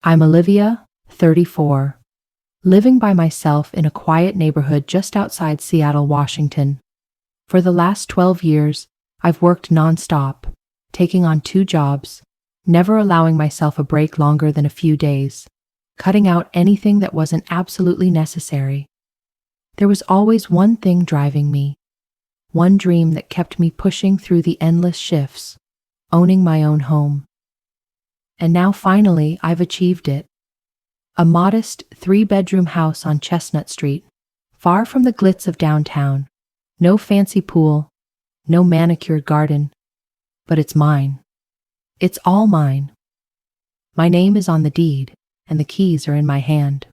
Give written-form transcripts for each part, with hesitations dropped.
I'm Olivia, 34, living by myself in a quiet neighborhood just outside Seattle, Washington. For the last 12 years, I've worked nonstop, taking on 2 jobs, never allowing myself a break longer than a few days, cutting out anything that wasn't absolutely necessary. There was always one thing driving me, one dream that kept me pushing through the endless shifts, owning my own home. And now finally, I've achieved it. A modest 3-bedroom house on Chestnut Street, far from the glitz of downtown. No fancy pool, no manicured garden, but it's mine. It's all mine. My name is on the deed, and the keys are in my hand.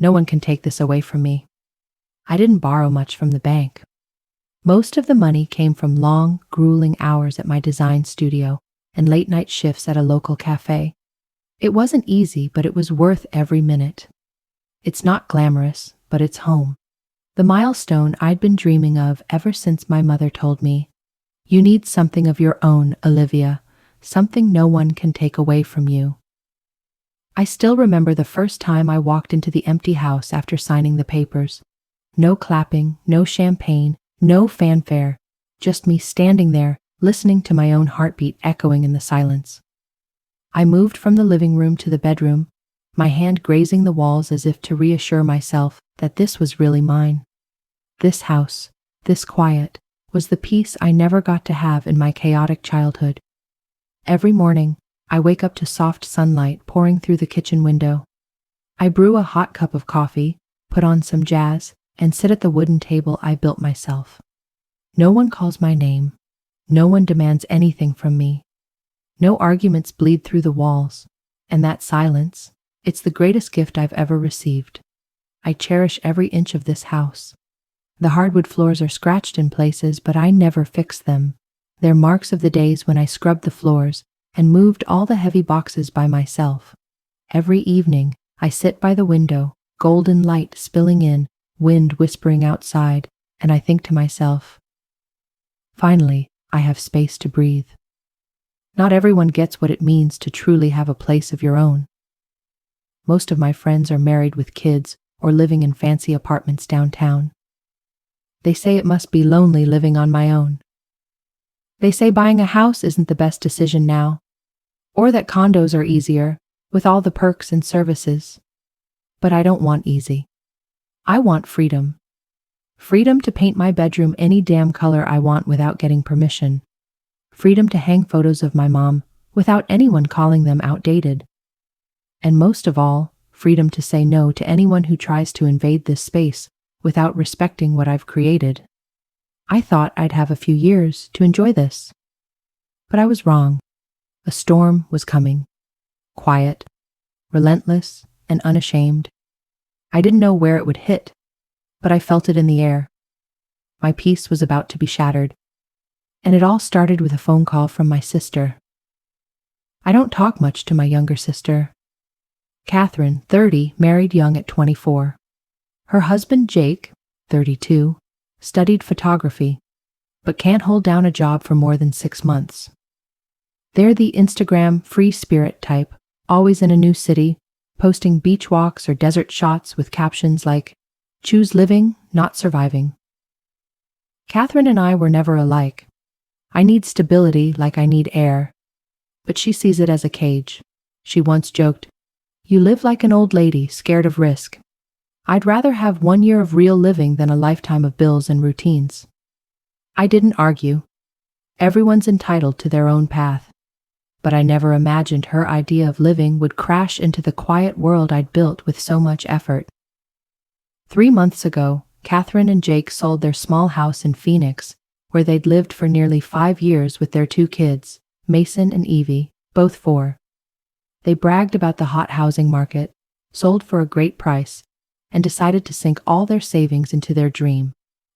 No one can take this away from me. I didn't borrow much from the bank. Most of the money came from long, grueling hours at my design studio and late-night shifts at a local cafe. It wasn't easy, but it was worth every minute. It's not glamorous, but it's home. The milestone I'd been dreaming of ever since my mother told me, "You need something of your own, Olivia, something no one can take away from you." I still remember the first time I walked into the empty house after signing the papers. No clapping, no champagne, no fanfare, just me standing there, listening to my own heartbeat echoing in the silence. I moved from the living room to the bedroom, my hand grazing the walls as if to reassure myself that this was really mine. This house, this quiet, was the peace I never got to have in my chaotic childhood. Every morning, I wake up to soft sunlight pouring through the kitchen window. I brew a hot cup of coffee, put on some jazz, and sit at the wooden table I built myself. No one calls my name. No one demands anything from me. No arguments bleed through the walls. And that silence, it's the greatest gift I've ever received. I cherish every inch of this house. The hardwood floors are scratched in places, but I never fix them. They're marks of the days when I scrubbed the floors and moved all the heavy boxes by myself. Every evening, I sit by the window, golden light spilling in, wind whispering outside, and I think to myself, finally, I have space to breathe. Not everyone gets what it means to truly have a place of your own. Most of my friends are married with kids or living in fancy apartments downtown. They say it must be lonely living on my own. They say buying a house isn't the best decision now, or that condos are easier, with all the perks and services. But I don't want easy. I want freedom. Freedom to paint my bedroom any damn color I want without getting permission. Freedom to hang photos of my mom without anyone calling them outdated. And most of all, freedom to say no to anyone who tries to invade this space without respecting what I've created. I thought I'd have a few years to enjoy this. But I was wrong. A storm was coming. Quiet, relentless, and unashamed. I didn't know where it would hit, but I felt it in the air. My peace was about to be shattered. And it all started with a phone call from my sister. I don't talk much to my younger sister. Catherine, 30, married young at 24. Her husband, Jake, 32, studied photography, but can't hold down a job for more than 6 months. They're the Instagram free spirit type, always in a new city, posting beach walks or desert shots with captions like, "Choose living, not surviving." Catherine and I were never alike. I need stability like I need air, but she sees it as a cage. She once joked, "You live like an old lady, scared of risk." I'd rather have 1 year of real living than a lifetime of bills and routines. I didn't argue. Everyone's entitled to their own path. But I never imagined her idea of living would crash into the quiet world I'd built with so much effort. 3 months ago, Catherine and Jake sold their small house in Phoenix, where they'd lived for nearly 5 years with their 2 kids, Mason and Evie, both 4. They bragged about the hot housing market, sold for a great price, and decided to sink all their savings into their dream,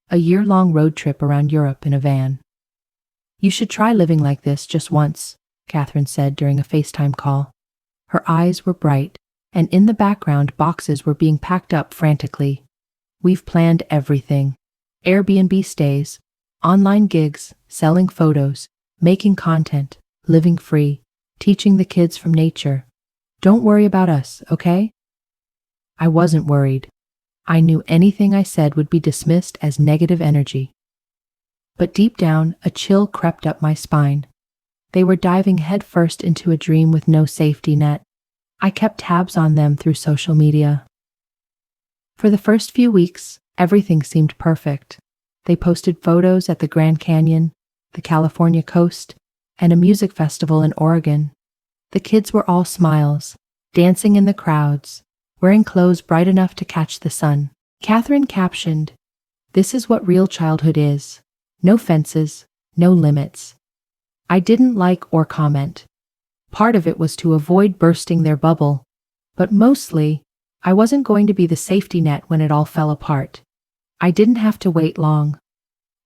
a year-long road trip around Europe in a van. "You should try living like this just once," Catherine said during a FaceTime call. Her eyes were bright, and in the background boxes were being packed up frantically. "We've planned everything. Airbnb stays, online gigs, selling photos, making content, living free, teaching the kids from nature. Don't worry about us, okay? I wasn't worried. I knew anything I said would be dismissed as negative energy. But deep down, a chill crept up my spine. They were diving headfirst into a dream with no safety net. I kept tabs on them through social media. For the first few weeks, everything seemed perfect. They posted photos at the Grand Canyon, the California coast, and a music festival in Oregon. The kids were all smiles, dancing in the crowds, wearing clothes bright enough to catch the sun. Catherine captioned, "This is what real childhood is. No fences, no limits." I didn't like or comment. Part of it was to avoid bursting their bubble, but mostly, I wasn't going to be the safety net when it all fell apart. I didn't have to wait long.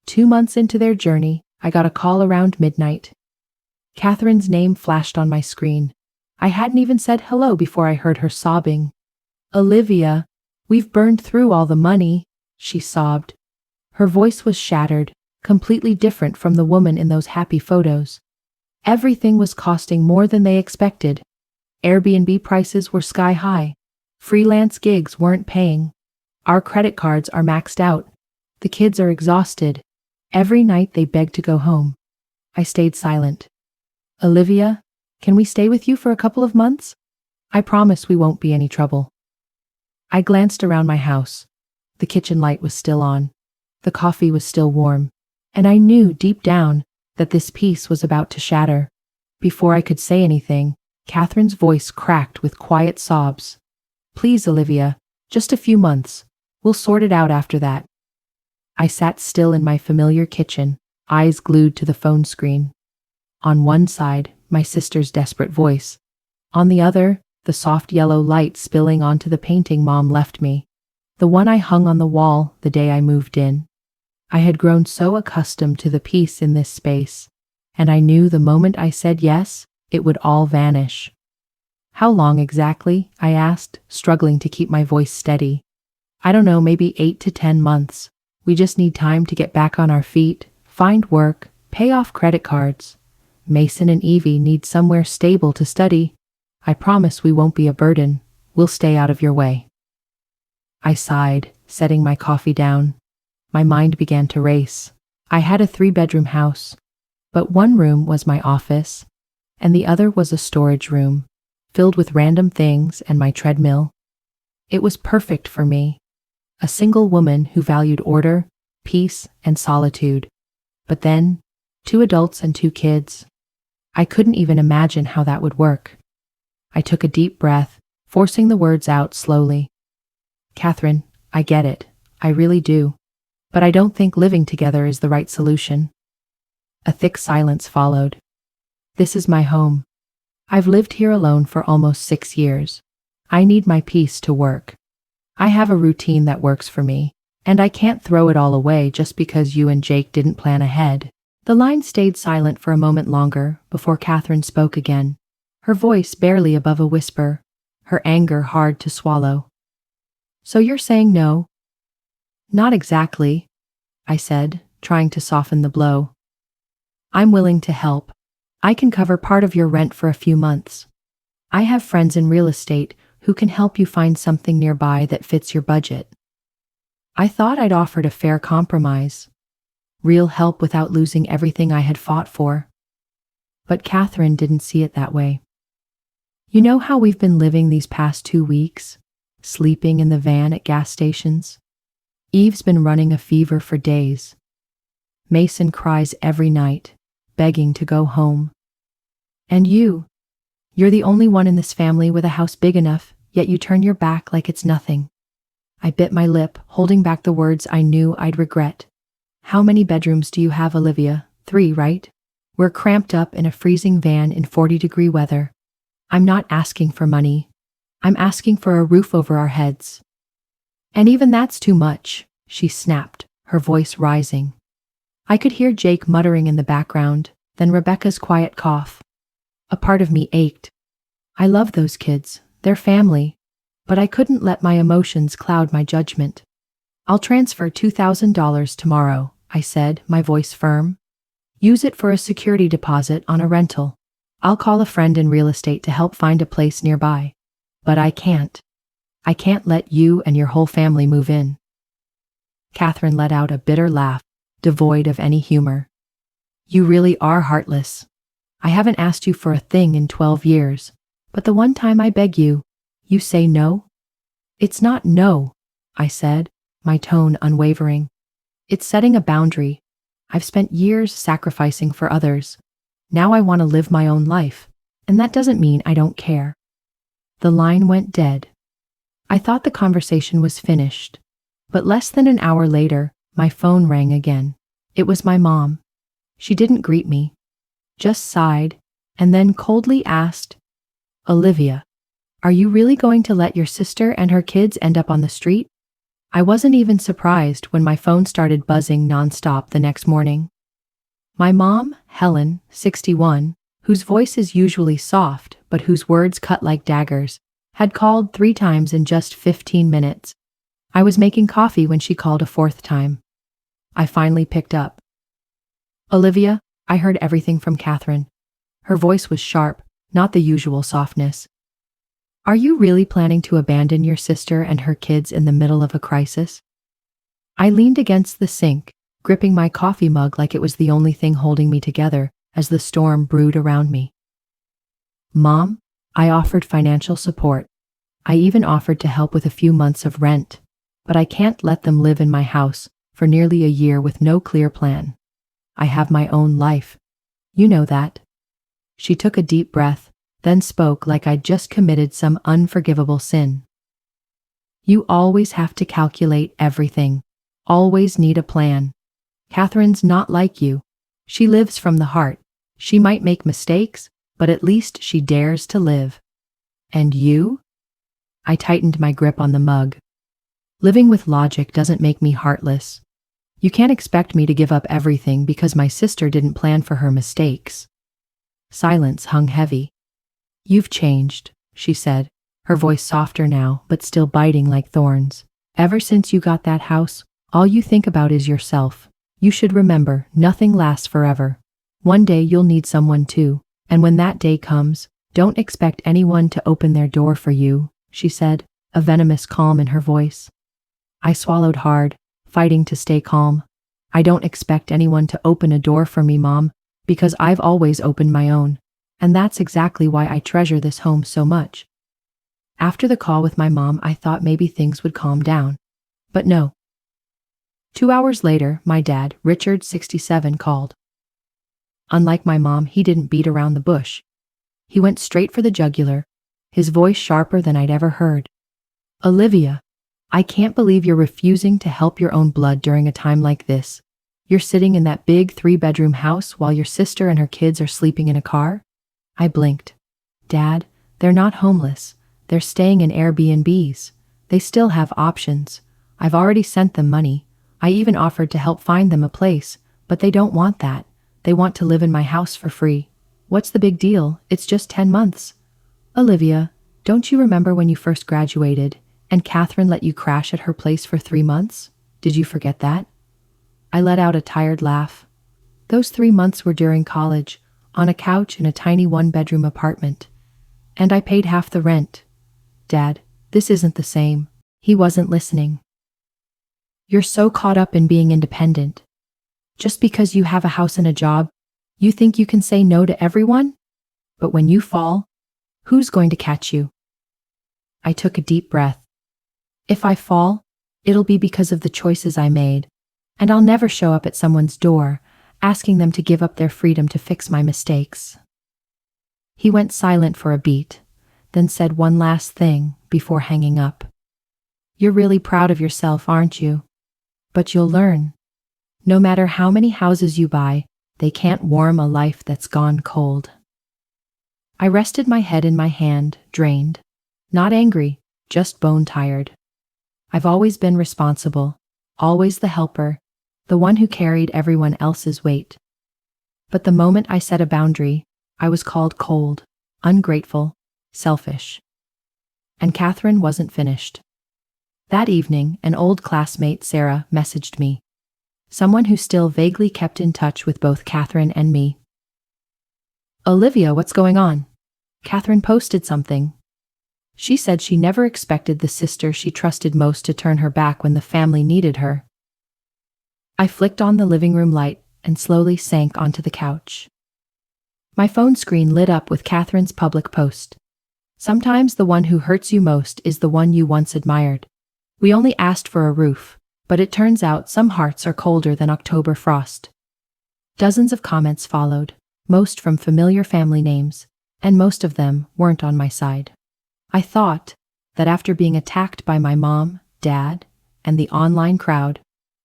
2 months into their journey, I got a call around midnight. Catherine's name flashed on my screen. I hadn't even said hello before I heard her sobbing. "Olivia, we've burned through all the money," she sobbed. Her voice was shattered, completely different from the woman in those happy photos. Everything was costing more than they expected. Airbnb prices were sky high. Freelance gigs weren't paying. Our credit cards are maxed out. The kids are exhausted. Every night they begged to go home. I stayed silent. "Olivia, can we stay with you for a couple of months? I promise we won't be any trouble." I glanced around my house. The kitchen light was still on. The coffee was still warm. And I knew deep down that this peace was about to shatter. Before I could say anything, Catherine's voice cracked with quiet sobs. "Please, Olivia, just a few months. We'll sort it out after that." I sat still in my familiar kitchen, eyes glued to the phone screen. On one side, my sister's desperate voice. On the other, the soft yellow light spilling onto the painting Mom left me. The one I hung on the wall the day I moved in. I had grown so accustomed to the peace in this space, and I knew the moment I said yes, it would all vanish. "How long exactly?" I asked, struggling to keep my voice steady. "I don't know, maybe 8 to 10 months. We just need time to get back on our feet, find work, pay off credit cards. Mason and Evie need somewhere stable to study. I promise we won't be a burden. We'll stay out of your way." I sighed, setting my coffee down. My mind began to race. I had a 3-bedroom house, but one room was my office, and the other was a storage room, filled with random things and my treadmill. It was perfect for me, a single woman who valued order, peace, and solitude. But then, 2 adults and 2 kids. I couldn't even imagine how that would work. I took a deep breath, forcing the words out slowly. "Catherine, I get it. I really do. But I don't think living together is the right solution." A thick silence followed. "This is my home. I've lived here alone for almost 6 years. I need my peace to work. I have a routine that works for me, and I can't throw it all away just because you and Jake didn't plan ahead." The line stayed silent for a moment longer before Catherine spoke again, her voice barely above a whisper, her anger hard to swallow. "So you're saying no?" "Not exactly," I said, trying to soften the blow. "I'm willing to help. I can cover part of your rent for a few months. I have friends in real estate who can help you find something nearby that fits your budget." I thought I'd offered a fair compromise. Real help without losing everything I had fought for. But Catherine didn't see it that way. "You know how we've been living these past 2 weeks? Sleeping in the van at gas stations? Eve's been running a fever for days. Mason cries every night, begging to go home. And you're the only one in this family with a house big enough, yet you turn your back like it's nothing." I bit my lip, holding back the words I knew I'd regret. "How many bedrooms do you have, Olivia? 3, right? We're cramped up in a freezing van in 40-degree weather. I'm not asking for money. I'm asking for a roof over our heads." "And even that's too much," she snapped, her voice rising. I could hear Jake muttering in the background, then Rebecca's quiet cough. A part of me ached. I love those kids, their family, but I couldn't let my emotions cloud my judgment. "I'll transfer $2,000 tomorrow," I said, my voice firm. "Use it for a security deposit on a rental. I'll call a friend in real estate to help find a place nearby. But I can't. I can't let you and your whole family move in. Catherine let out a bitter laugh, devoid of any humor. You really are heartless. I haven't asked you for a thing in 12 years, but the one time I beg you, you say no? It's not no, I said, my tone unwavering. It's setting a boundary. I've spent years sacrificing for others. Now I want to live my own life, and that doesn't mean I don't care. The line went dead. I thought the conversation was finished, but less than an hour later, my phone rang again. It was my mom. She didn't greet me, just sighed, and then coldly asked, Olivia, are you really going to let your sister and her kids end up on the street? I wasn't even surprised when my phone started buzzing nonstop the next morning. My mom, Helen, 61, whose voice is usually soft but whose words cut like daggers, had called 3 times in just 15 minutes. I was making coffee when she called a 4th time. I finally picked up. Olivia, I heard everything from Catherine. Her voice was sharp, not the usual softness. Are you really planning to abandon your sister and her kids in the middle of a crisis? I leaned against the sink, gripping my coffee mug like it was the only thing holding me together as the storm brewed around me. Mom, I offered financial support. I even offered to help with a few months of rent, but I can't let them live in my house for nearly a year with no clear plan. I have my own life. You know that. She took a deep breath, then spoke like I'd just committed some unforgivable sin. You always have to calculate everything. Always need a plan. Catherine's not like you. She lives from the heart. She might make mistakes, but at least she dares to live. And you? I tightened my grip on the mug. Living with logic doesn't make me heartless. You can't expect me to give up everything because my sister didn't plan for her mistakes. Silence hung heavy. You've changed, she said, her voice softer now but still biting like thorns. Ever since you got that house, all you think about is yourself. You should remember, nothing lasts forever. One day you'll need someone too, and when that day comes, don't expect anyone to open their door for you, she said, a venomous calm in her voice. I swallowed hard, fighting to stay calm. I don't expect anyone to open a door for me, Mom, because I've always opened my own, and that's exactly why I treasure this home so much. After the call with my mom, I thought maybe things would calm down. But no. 2 hours later, my dad, Richard, 67, called. Unlike my mom, he didn't beat around the bush. He went straight for the jugular, his voice sharper than I'd ever heard. Olivia, I can't believe you're refusing to help your own blood during a time like this. You're sitting in that big 3-bedroom house while your sister and her kids are sleeping in a car? I blinked. Dad, they're not homeless. They're staying in Airbnbs. They still have options. I've already sent them money. I even offered to help find them a place, but they don't want that. They want to live in my house for free. What's the big deal? It's just 10 months. Olivia, don't you remember when you first graduated and Catherine let you crash at her place for 3 months? Did you forget that? I let out a tired laugh. Those 3 months were during college, on a couch in a tiny 1-bedroom apartment. And I paid half the rent. Dad, this isn't the same. He wasn't listening. You're so caught up in being independent. Just because you have a house and a job, you think you can say no to everyone? But when you fall, who's going to catch you? I took a deep breath. If I fall, it'll be because of the choices I made, and I'll never show up at someone's door, asking them to give up their freedom to fix my mistakes. He went silent for a beat, then said one last thing before hanging up. You're really proud of yourself, aren't you? But you'll learn. No matter how many houses you buy, they can't warm a life that's gone cold. I rested my head in my hand, drained. Not angry, just bone-tired. I've always been responsible, always the helper, the one who carried everyone else's weight. But the moment I set a boundary, I was called cold, ungrateful, selfish. And Catherine wasn't finished. That evening, an old classmate, Sarah, messaged me. Someone who still vaguely kept in touch with both Catherine and me. Olivia, what's going on? Catherine posted something. She said she never expected the sister she trusted most to turn her back when the family needed her. I flicked on the living room light and slowly sank onto the couch. My phone screen lit up with Catherine's public post. Sometimes the one who hurts you most is the one you once admired. We only asked for a roof, but it turns out some hearts are colder than October frost. Dozens of comments followed, most from familiar family names, and most of them weren't on my side. I thought that after being attacked by my mom, dad, and the online crowd,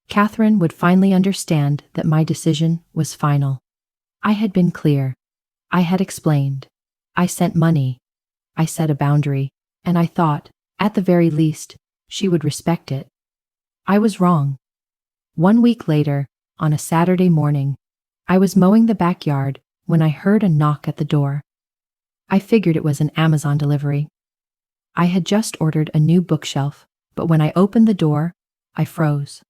Catherine would finally understand that my decision was final. I had been clear. I had explained. I sent money. I set a boundary, and I thought, at the very least, she would respect it. I was wrong. 1 week later, on a Saturday morning, I was mowing the backyard when I heard a knock at the door. I figured it was an Amazon delivery. I had just ordered a new bookshelf, but when I opened the door, I froze.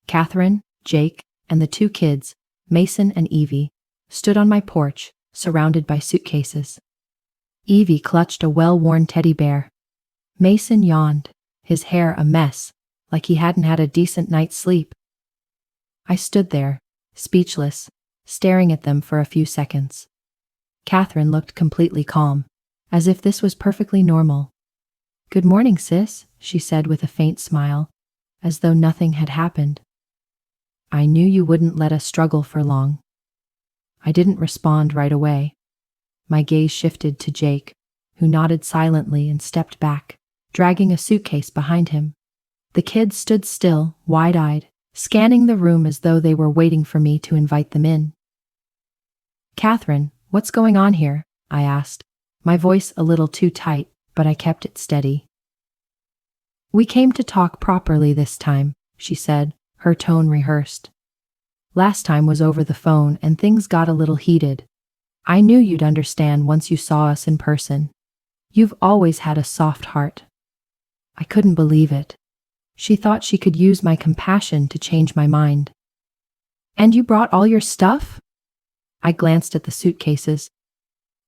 Catherine, Jake, and the 2 kids, Mason and Evie, stood on my porch, surrounded by suitcases. Evie clutched a well-worn teddy bear. Mason yawned, his hair a mess, like he hadn't had a decent night's sleep. I stood there, speechless, staring at them for a few seconds. Catherine looked completely calm, as if this was perfectly normal. "Good morning, sis," she said with a faint smile, as though nothing had happened. "I knew you wouldn't let us struggle for long." I didn't respond right away. My gaze shifted to Jake, who nodded silently and stepped back, dragging a suitcase behind him. The kids stood still, wide-eyed, scanning the room as though they were waiting for me to invite them in. "Catherine, what's going on here?" I asked, my voice a little too tight, but I kept it steady. "We came to talk properly this time," she said, her tone rehearsed. "Last time was over the phone and things got a little heated. I knew you'd understand once you saw us in person. You've always had a soft heart." I couldn't believe it. She thought she could use my compassion to change my mind. "And you brought all your stuff?" I glanced at the suitcases.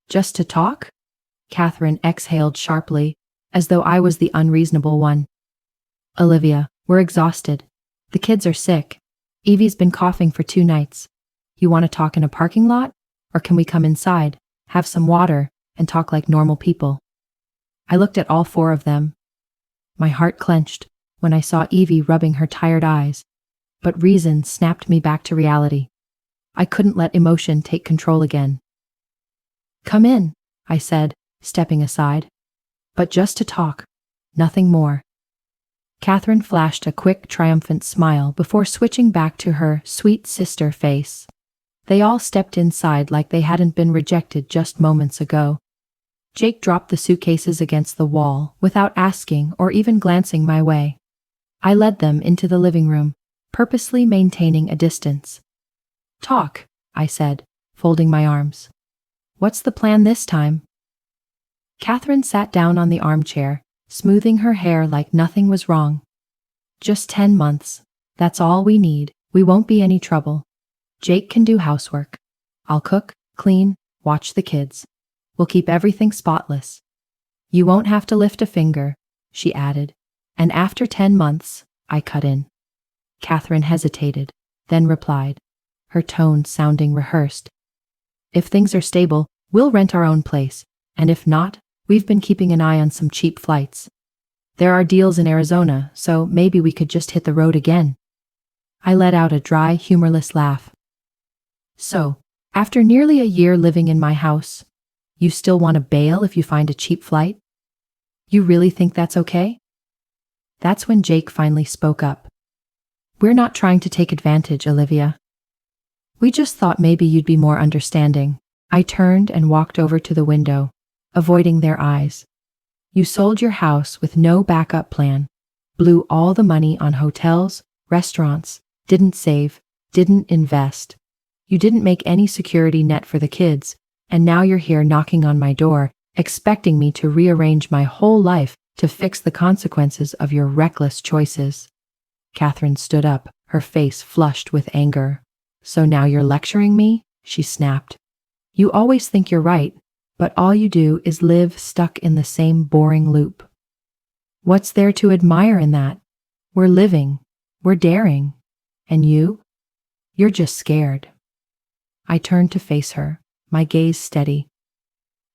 "Just to talk?" Catherine exhaled sharply, as though I was the unreasonable one. "Olivia, we're exhausted. The kids are sick. Evie's been coughing for 2 nights. You want to talk in a parking lot? Or can we come inside, have some water, and talk like normal people?" I looked at all 4 of them. My heart clenched when I saw Evie rubbing her tired eyes, but reason snapped me back to reality. I couldn't let emotion take control again. "Come in," I said, stepping aside. "But just to talk, nothing more." Catherine flashed a quick, triumphant smile before switching back to her sweet sister face. They all stepped inside like they hadn't been rejected just moments ago. Jake dropped the suitcases against the wall without asking or even glancing my way. I led them into the living room, purposely maintaining a distance. "Talk," I said, folding my arms. "What's the plan this time?" Catherine sat down on the armchair, smoothing her hair like nothing was wrong. "Just 10 months. That's all we need. We won't be any trouble. Jake can do housework. I'll cook, clean, watch the kids. We'll keep everything spotless. You won't have to lift a finger," she added. "And after 10 months, I cut in." Catherine hesitated, then replied, her tone sounding rehearsed. "If things are stable, we'll rent our own place, and if not, we've been keeping an eye on some cheap flights. There are deals in Arizona, so maybe we could just hit the road again." I let out a dry, humorless laugh. "So, after nearly a year living in my house, you still want to bail if you find a cheap flight? You really think that's okay?" That's when Jake finally spoke up. "We're not trying to take advantage, Olivia. We just thought maybe you'd be more understanding." I turned and walked over to the window, avoiding their eyes. "You sold your house with no backup plan, blew all the money on hotels, restaurants, didn't save, didn't invest. You didn't make any security net for the kids, and now you're here knocking on my door, expecting me to rearrange my whole life to fix the consequences of your reckless choices." Catherine stood up, her face flushed with anger. "So now you're lecturing me?" she snapped. You always think you're right, but all you do is live stuck in the same boring loop. What's there to admire in that? We're living. We're daring. And you? You're just scared. I turned to face her, my gaze steady.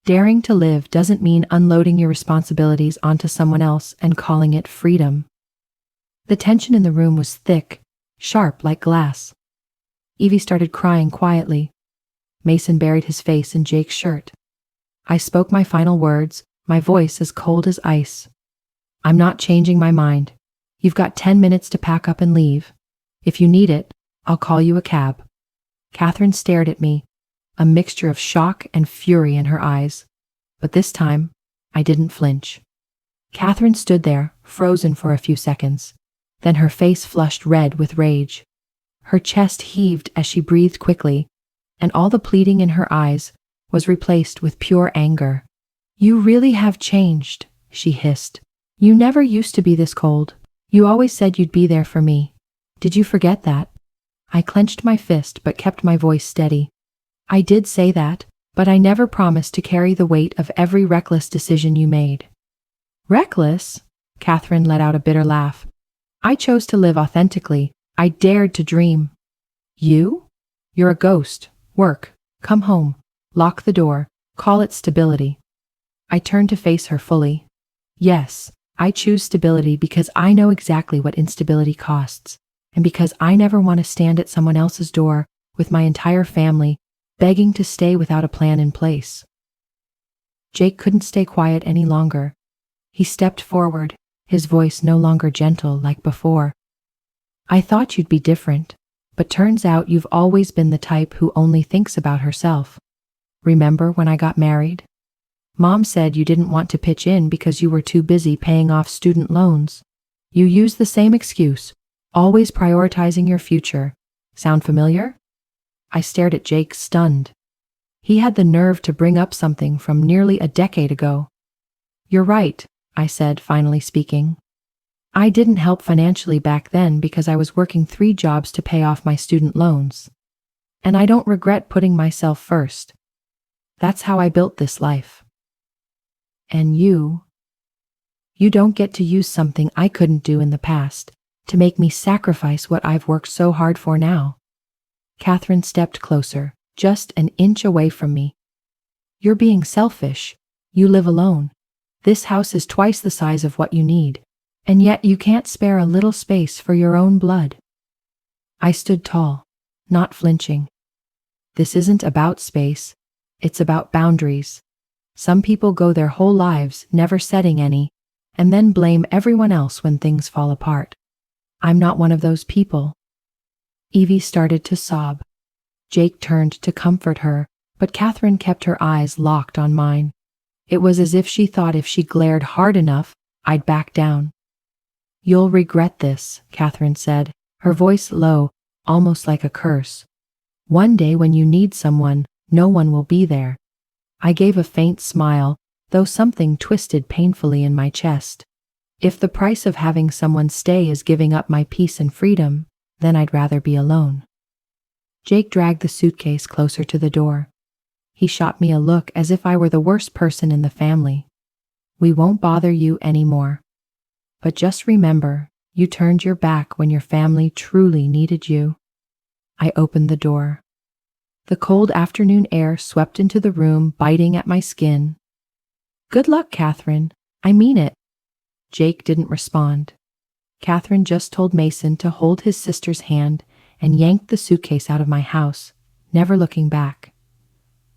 Daring to live doesn't mean unloading your responsibilities onto someone else and calling it freedom. The tension in the room was thick, sharp like glass. Evie started crying quietly. Mason buried his face in Jake's shirt. I spoke my final words, my voice as cold as ice. I'm not changing my mind. You've got 10 minutes to pack up and leave. If you need it, I'll call you a cab. Catherine stared at me, a mixture of shock and fury in her eyes. But this time, I didn't flinch. Catherine stood there, frozen for a few seconds. Then her face flushed red with rage. Her chest heaved as she breathed quickly, and all the pleading in her eyes was replaced with pure anger. You really have changed, she hissed. You never used to be this cold. You always said you'd be there for me. Did you forget that? I clenched my fist but kept my voice steady. I did say that, but I never promised to carry the weight of every reckless decision you made. Reckless? Catherine let out a bitter laugh. I chose to live authentically. I dared to dream. You? You're a ghost. Work. Come home. Lock the door. Call it stability. I turned to face her fully. Yes, I choose stability because I know exactly what instability costs, and because I never want to stand at someone else's door with my entire family, begging to stay without a plan in place. Jake couldn't stay quiet any longer. He stepped forward, his voice no longer gentle like before. I thought you'd be different, but turns out you've always been the type who only thinks about herself. Remember when I got married? Mom said you didn't want to pitch in because you were too busy paying off student loans. You used the same excuse, always prioritizing your future. Sound familiar? I stared at Jake, stunned. He had the nerve to bring up something from nearly a decade ago. You're right, I said, finally speaking. I didn't help financially back then because I was working 3 jobs to pay off my student loans. And I don't regret putting myself first. That's how I built this life. And you don't get to use something I couldn't do in the past to make me sacrifice what I've worked so hard for now. Catherine stepped closer, just an inch away from me. You're being selfish. You live alone. This house is twice the size of what you need, and yet you can't spare a little space for your own blood. I stood tall, not flinching. This isn't about space. It's about boundaries. Some people go their whole lives never setting any, and then blame everyone else when things fall apart. I'm not one of those people. Evie started to sob. Jake turned to comfort her, but Catherine kept her eyes locked on mine. It was as if she thought if she glared hard enough, I'd back down. You'll regret this, Catherine said, her voice low, almost like a curse. One day when you need someone, no one will be there. I gave a faint smile, though something twisted painfully in my chest. If the price of having someone stay is giving up my peace and freedom, then I'd rather be alone. Jake dragged the suitcase closer to the door. He shot me a look as if I were the worst person in the family. We won't bother you anymore. But just remember, you turned your back when your family truly needed you. I opened the door. The cold afternoon air swept into the room, biting at my skin. Good luck, Catherine. I mean it. Jake didn't respond. Catherine just told Mason to hold his sister's hand and yanked the suitcase out of my house, never looking back.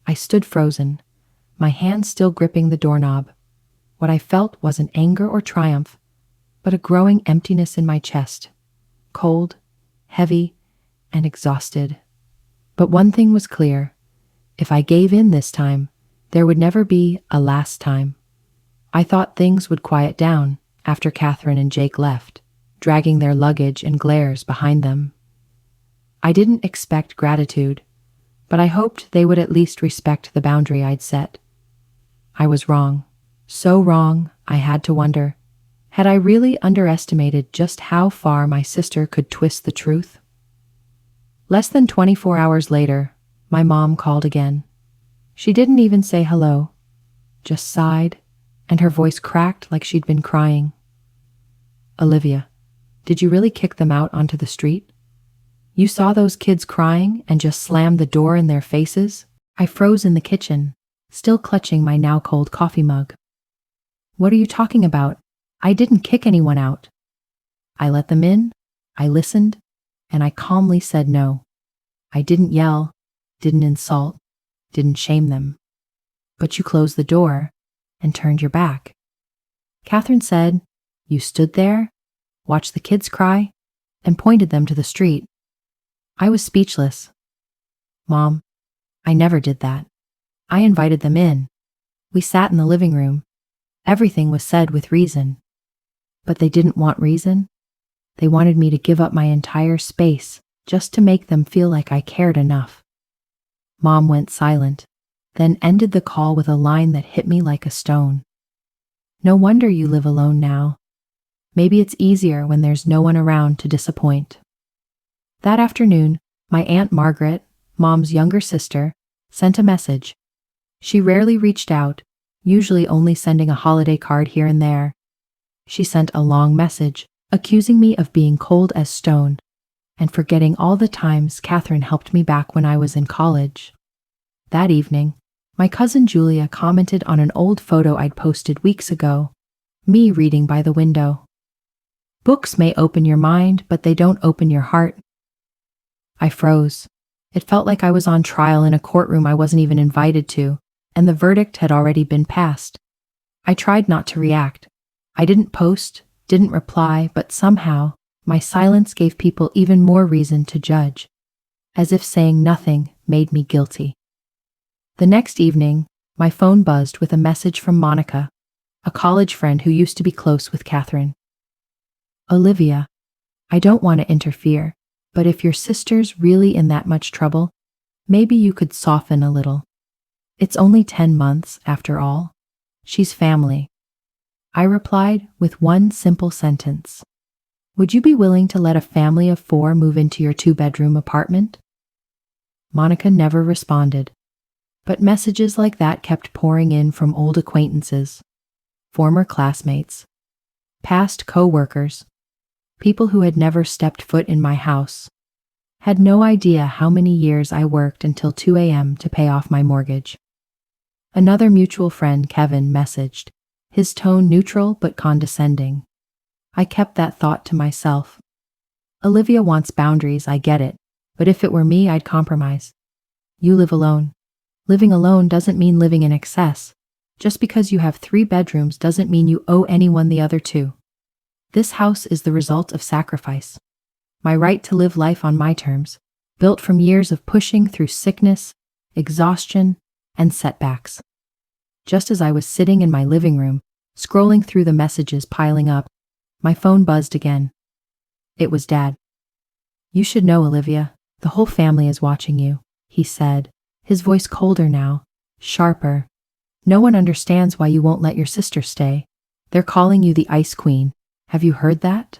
I stood frozen, my hand still gripping the doorknob. What I felt wasn't anger or triumph, but a growing emptiness in my chest, cold, heavy, and exhausted. But one thing was clear. If I gave in this time, there would never be a last time. I thought things would quiet down after Catherine and Jake left, dragging their luggage and glares behind them. I didn't expect gratitude, but I hoped they would at least respect the boundary I'd set. I was wrong. So wrong, I had to wonder, had I really underestimated just how far my sister could twist the truth? Less than 24 hours later, my mom called again. She didn't even say hello, just sighed, and her voice cracked like she'd been crying. Olivia, did you really kick them out onto the street? You saw those kids crying and just slammed the door in their faces? I froze in the kitchen, still clutching my now cold coffee mug. What are you talking about? I didn't kick anyone out. I let them in, I listened, and I calmly said no. I didn't yell, didn't insult, didn't shame them. But you closed the door and turned your back. Catherine said, you stood there, watched the kids cry, and pointed them to the street. I was speechless. Mom, I never did that. I invited them in. We sat in the living room. Everything was said with reason. But they didn't want reason. They wanted me to give up my entire space just to make them feel like I cared enough. Mom went silent, then ended the call with a line that hit me like a stone. No wonder you live alone now. Maybe it's easier when there's no one around to disappoint. That afternoon, my Aunt Margaret, Mom's younger sister, sent a message. She rarely reached out, usually only sending a holiday card here and there. She sent a long message, accusing me of being cold as stone, and forgetting all the times Catherine helped me back when I was in college. That evening, my cousin Julia commented on an old photo I'd posted weeks ago, me reading by the window. Books may open your mind, but they don't open your heart. I froze. It felt like I was on trial in a courtroom I wasn't even invited to, and the verdict had already been passed. I tried not to react. I didn't post, didn't reply, but somehow, my silence gave people even more reason to judge, as if saying nothing made me guilty. The next evening, my phone buzzed with a message from Monica, a college friend who used to be close with Catherine. Olivia, I don't want to interfere, but if your sister's really in that much trouble, maybe you could soften a little. It's only 10 months, after all. She's family. I replied with one simple sentence. Would you be willing to let a family of 4 move into your 2-bedroom apartment? Monica never responded, but messages like that kept pouring in from old acquaintances, former classmates, past co-workers, people who had never stepped foot in my house, had no idea how many years I worked until 2 a.m. to pay off my mortgage. Another mutual friend, Kevin, messaged, his tone neutral but condescending. I kept that thought to myself. Olivia wants boundaries, I get it, but if it were me, I'd compromise. You live alone. Living alone doesn't mean living in excess. Just because you have 3 bedrooms doesn't mean you owe anyone the other 2. This house is the result of sacrifice. My right to live life on my terms, built from years of pushing through sickness, exhaustion, and setbacks. Just as I was sitting in my living room, scrolling through the messages piling up, my phone buzzed again. It was Dad. You should know, Olivia, the whole family is watching you, he said, his voice colder now, sharper. No one understands why you won't let your sister stay. They're calling you the Ice Queen. Have you heard that?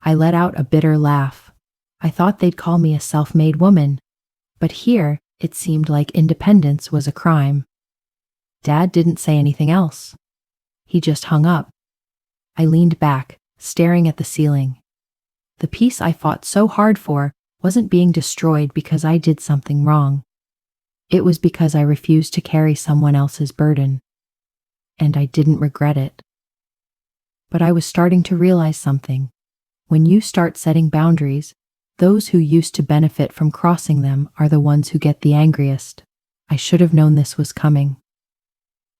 I let out a bitter laugh. I thought they'd call me a self-made woman, but here it seemed like independence was a crime. Dad didn't say anything else. He just hung up. I leaned back, staring at the ceiling. The peace I fought so hard for wasn't being destroyed because I did something wrong. It was because I refused to carry someone else's burden. And I didn't regret it. But I was starting to realize something. When you start setting boundaries, those who used to benefit from crossing them are the ones who get the angriest. I should have known this was coming.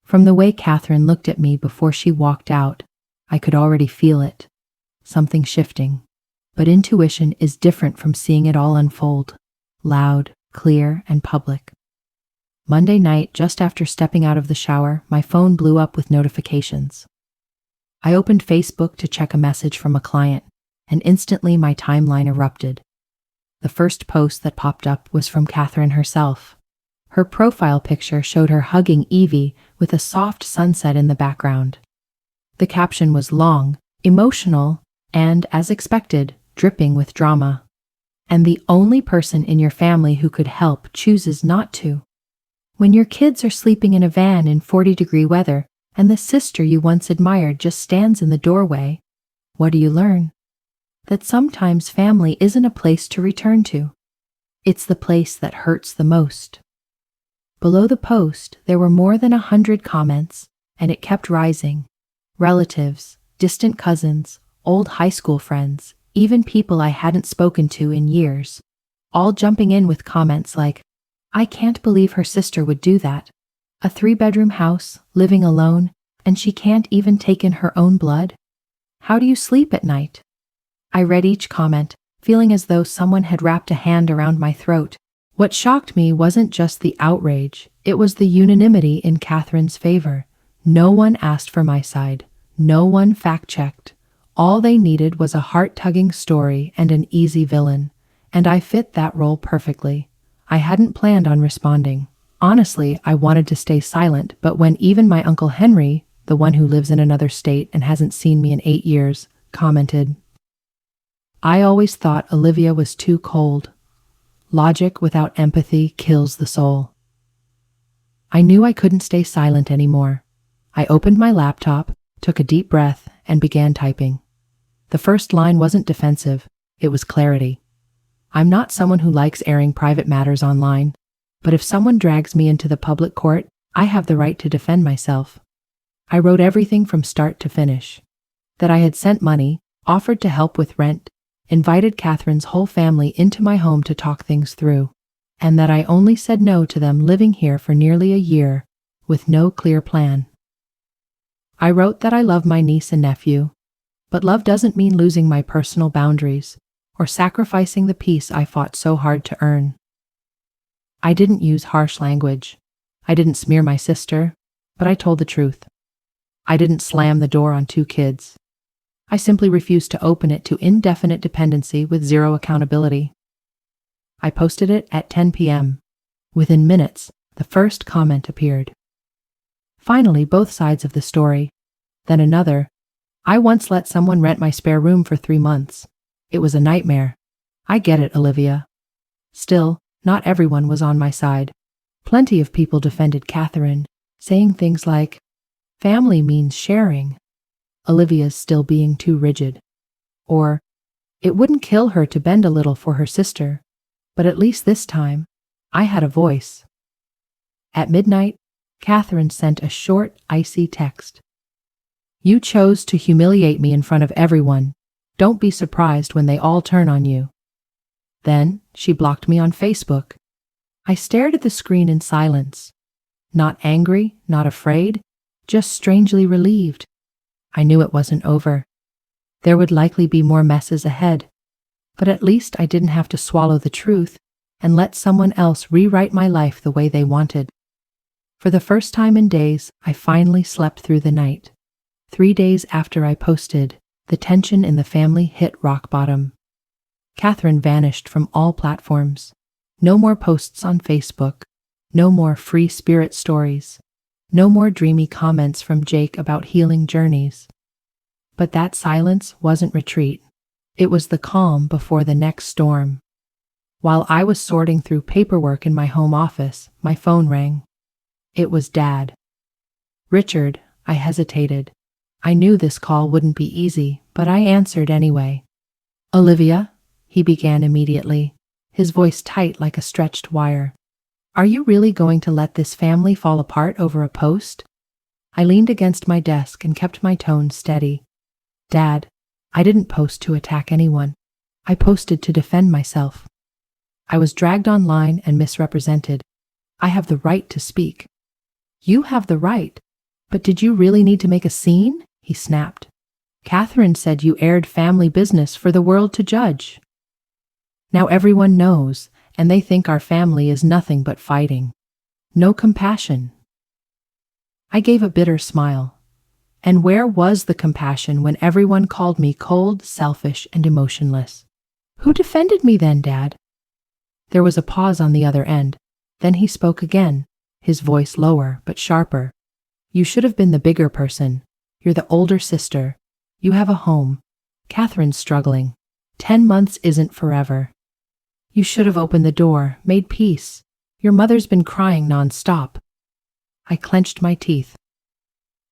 From the way Catherine looked at me before she walked out, I could already feel it. Something shifting. But intuition is different from seeing it all unfold. Loud, clear, and public. Monday night, just after stepping out of the shower, my phone blew up with notifications. I opened Facebook to check a message from a client, and instantly my timeline erupted. The first post that popped up was from Catherine herself. Her profile picture showed her hugging Evie with a soft sunset in the background. The caption was long, emotional, and, as expected, dripping with drama. And the only person in your family who could help chooses not to. When your kids are sleeping in a van in 40-degree weather, and the sister you once admired just stands in the doorway, what do you learn? That sometimes family isn't a place to return to. It's the place that hurts the most. Below the post, there were more than 100 comments, and it kept rising. Relatives, distant cousins, old high school friends, even people I hadn't spoken to in years, all jumping in with comments like, "I can't believe her sister would do that. A 3-bedroom house, living alone, and she can't even take in her own blood? How do you sleep at night?" I read each comment, feeling as though someone had wrapped a hand around my throat. What shocked me wasn't just the outrage, it was the unanimity in Catherine's favor. No one asked for my side. No one fact-checked. All they needed was a heart-tugging story and an easy villain, and I fit that role perfectly. I hadn't planned on responding. Honestly, I wanted to stay silent, but when even my Uncle Henry, the one who lives in another state and hasn't seen me in 8 years, commented, "I always thought Olivia was too cold. Logic without empathy kills the soul." I knew I couldn't stay silent anymore. I opened my laptop, took a deep breath, and began typing. The first line wasn't defensive, it was clarity. I'm not someone who likes airing private matters online, but if someone drags me into the public court, I have the right to defend myself. I wrote everything from start to finish. That I had sent money, offered to help with rent, invited Catherine's whole family into my home to talk things through, and that I only said no to them living here for nearly a year, with no clear plan. I wrote that I love my niece and nephew, but love doesn't mean losing my personal boundaries or sacrificing the peace I fought so hard to earn. I didn't use harsh language. I didn't smear my sister, but I told the truth. I didn't slam the door on 2 kids. I simply refused to open it to indefinite dependency with zero accountability. I posted it at 10 p.m. Within minutes, the first comment appeared. Finally, both sides of the story. Then another. "I once let someone rent my spare room for 3 months. It was a nightmare. I get it, Olivia." Still, not everyone was on my side. Plenty of people defended Catherine, saying things like, "Family means sharing. Olivia's still being too rigid." Or, "It wouldn't kill her to bend a little for her sister, but at least this time, I had a voice." At midnight, Catherine sent a short, icy text. "You chose to humiliate me in front of everyone. Don't be surprised when they all turn on you." Then, she blocked me on Facebook. I stared at the screen in silence. Not angry, not afraid, just strangely relieved. I knew it wasn't over. There would likely be more messes ahead, but at least I didn't have to swallow the truth and let someone else rewrite my life the way they wanted. For the first time in days, I finally slept through the night. 3 days after I posted, the tension in the family hit rock bottom. Catherine vanished from all platforms. No more posts on Facebook. No more free spirit stories. No more dreamy comments from Jake about healing journeys. But that silence wasn't retreat. It was the calm before the next storm. While I was sorting through paperwork in my home office, my phone rang. It was Dad. "Richard," I hesitated. I knew this call wouldn't be easy, but I answered anyway. "Olivia," he began immediately, his voice tight like a stretched wire. "Are you really going to let this family fall apart over a post?" I leaned against my desk and kept my tone steady. "Dad, I didn't post to attack anyone. I posted to defend myself. I was dragged online and misrepresented. I have the right to speak." "You have the right. But did you really need to make a scene?" he snapped. "Catherine said you aired family business for the world to judge. Now everyone knows, and they think our family is nothing but fighting. No compassion." I gave a bitter smile. And where was the compassion when everyone called me cold, selfish, and emotionless? "Who defended me then, Dad?" There was a pause on the other end. Then he spoke again, his voice lower but sharper. "You should have been the bigger person. You're the older sister. You have a home. Catherine's struggling. 10 months isn't forever. You should have opened the door, made peace. Your mother's been crying nonstop. I clenched my teeth.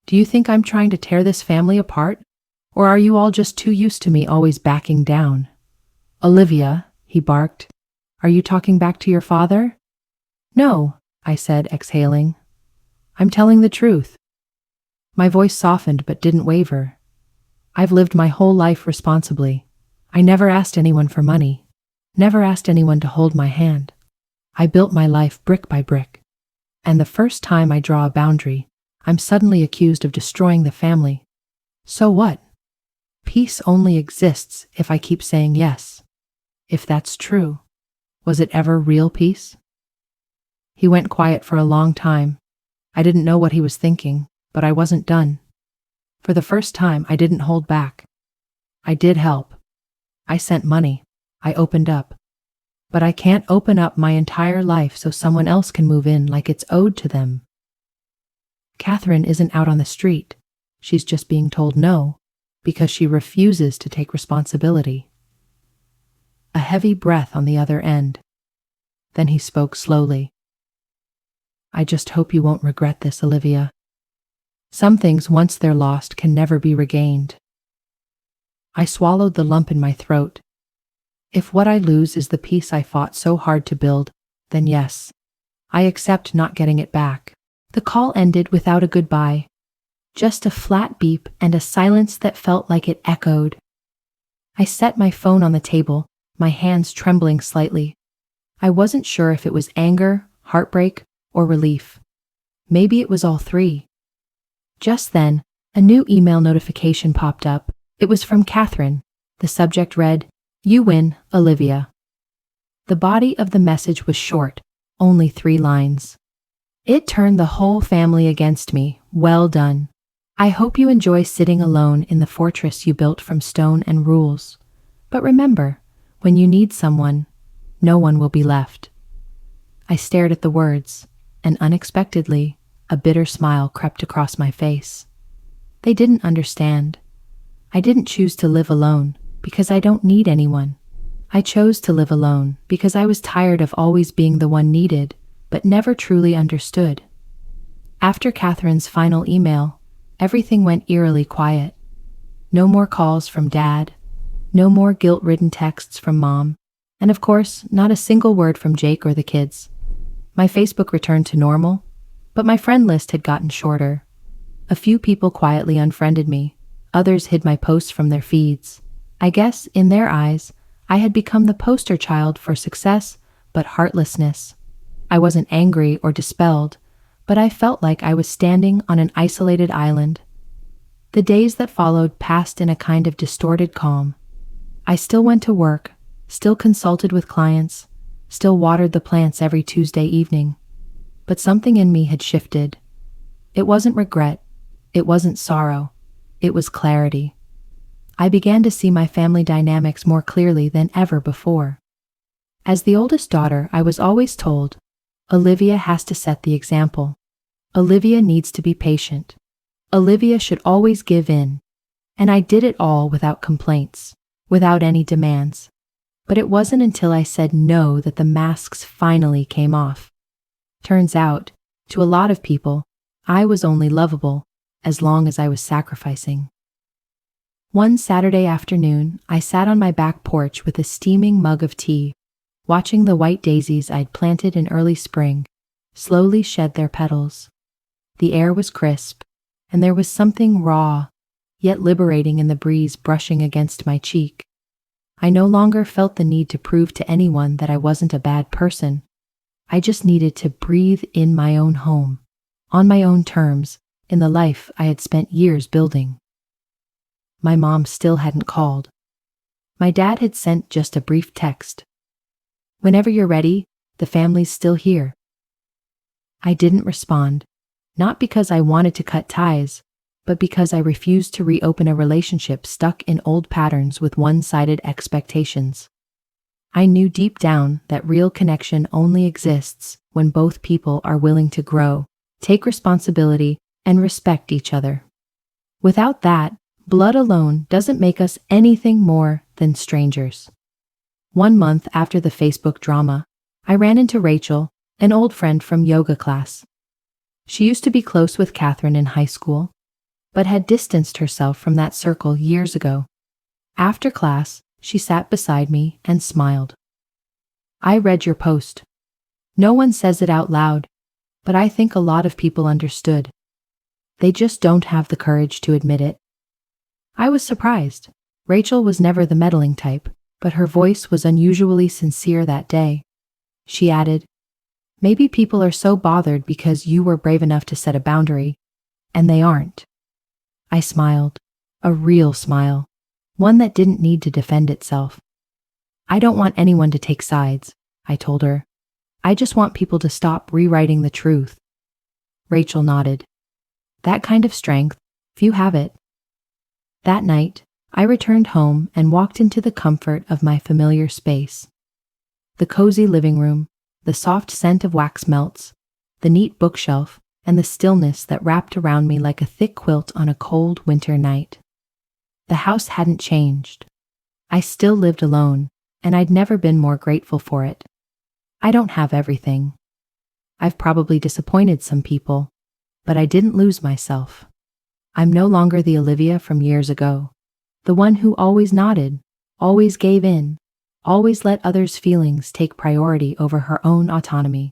Do you think I'm trying to tear this family apart? Or are you all just too used to me always backing down? Olivia, he barked. Are you talking back to your father? No, I said, exhaling. I'm telling the truth. My voice softened but didn't waver. I've lived my whole life responsibly. I never asked anyone for money. Never asked anyone to hold my hand. I built my life brick by brick. And the first time I draw a boundary, I'm suddenly accused of destroying the family. So what? Peace only exists if I keep saying yes. If that's true, was it ever real peace? He went quiet for a long time. I didn't know what he was thinking, but I wasn't done. For the first time, I didn't hold back. I did help. I sent money. I opened up. But I can't open up my entire life so someone else can move in like it's owed to them. Catherine isn't out on the street. She's just being told no, because she refuses to take responsibility. A heavy breath on the other end. Then he spoke slowly. I just hope you won't regret this, Olivia. Some things, once they're lost, can never be regained. I swallowed the lump in my throat. If what I lose is the peace I fought so hard to build, then yes, I accept not getting it back. The call ended without a goodbye. Just a flat beep and a silence that felt like it echoed. I set my phone on the table, my hands trembling slightly. I wasn't sure if it was anger, heartbreak, or relief. Maybe it was all three. Just then, a new email notification popped up. It was from Catherine. The subject read, "You win, Olivia." The body of the message was short, only 3 lines. It turned the whole family against me. Well done. I hope you enjoy sitting alone in the fortress you built from stone and rules. But remember, when you need someone, no one will be left. I stared at the words, and unexpectedly, a bitter smile crept across my face. They didn't understand. I didn't choose to live alone because I don't need anyone. I chose to live alone because I was tired of always being the one needed, but never truly understood. After Catherine's final email, everything went eerily quiet. No more calls from Dad, no more guilt-ridden texts from Mom, and of course, not a single word from Jake or the kids. My Facebook returned to normal, but my friend list had gotten shorter. A few people quietly unfriended me. Others hid my posts from their feeds. I guess, in their eyes, I had become the poster child for success, but heartlessness. I wasn't angry or dispelled, but I felt like I was standing on an isolated island. The days that followed passed in a kind of distorted calm. I still went to work, still consulted with clients, still watered the plants every Tuesday evening. But something in me had shifted. It wasn't regret. It wasn't sorrow. It was clarity. I began to see my family dynamics more clearly than ever before. As the oldest daughter, I was always told, Olivia has to set the example. Olivia needs to be patient. Olivia should always give in. And I did it all without complaints, without any demands. But it wasn't until I said no that the masks finally came off. Turns out, to a lot of people, I was only lovable as long as I was sacrificing. One Saturday afternoon, I sat on my back porch with a steaming mug of tea, watching the white daisies I'd planted in early spring slowly shed their petals. The air was crisp, and there was something raw, yet liberating in the breeze brushing against my cheek. I no longer felt the need to prove to anyone that I wasn't a bad person. I just needed to breathe in my own home, on my own terms, in the life I had spent years building. My mom still hadn't called. My dad had sent just a brief text. Whenever you're ready, the family's still here. I didn't respond, not because I wanted to cut ties, but because I refused to reopen a relationship stuck in old patterns with one-sided expectations. I knew deep down that real connection only exists when both people are willing to grow, take responsibility, and respect each other. Without that, blood alone doesn't make us anything more than strangers. 1 month after the Facebook drama, I ran into Rachel, An old friend from yoga class. She used to be close with Catherine in high school, but had distanced herself from that circle years ago. After class, she sat beside me and smiled. I read your post. No one says it out loud, but I think a lot of people understood. They just don't have the courage to admit it. I was surprised. Rachel was never the meddling type, but her voice was unusually sincere that day. She added, "Maybe people are so bothered because you were brave enough to set a boundary, and they aren't." I smiled. A real smile. One that didn't need to defend itself. "I don't want anyone to take sides," I told her. "I just want people to stop rewriting the truth." Rachel nodded. That kind of strength, few have it. That night, I returned home and walked into the comfort of my familiar space. The cozy living room, the soft scent of wax melts, the neat bookshelf, and the stillness that wrapped around me like a thick quilt on a cold winter night. The house hadn't changed. I still lived alone, and I'd never been more grateful for it. I don't have everything. I've probably disappointed some people, but I didn't lose myself. I'm no longer the Olivia from years ago, the one who always nodded, always gave in, always let others' feelings take priority over her own autonomy.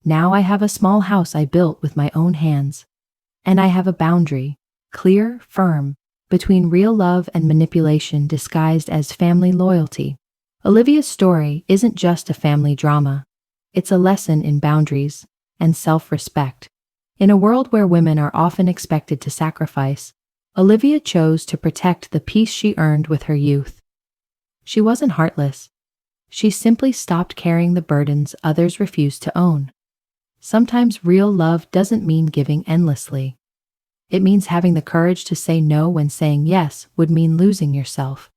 Now I have a small house I built with my own hands, and I have a boundary, clear, firm, between real love and manipulation disguised as family loyalty. Olivia's story isn't just a family drama. It's a lesson in boundaries and self-respect. In a world where women are often expected to sacrifice, Olivia chose to protect the peace she earned with her youth. She wasn't heartless. She simply stopped carrying the burdens others refused to own. Sometimes real love doesn't mean giving endlessly. It means having the courage to say no when saying yes would mean losing yourself.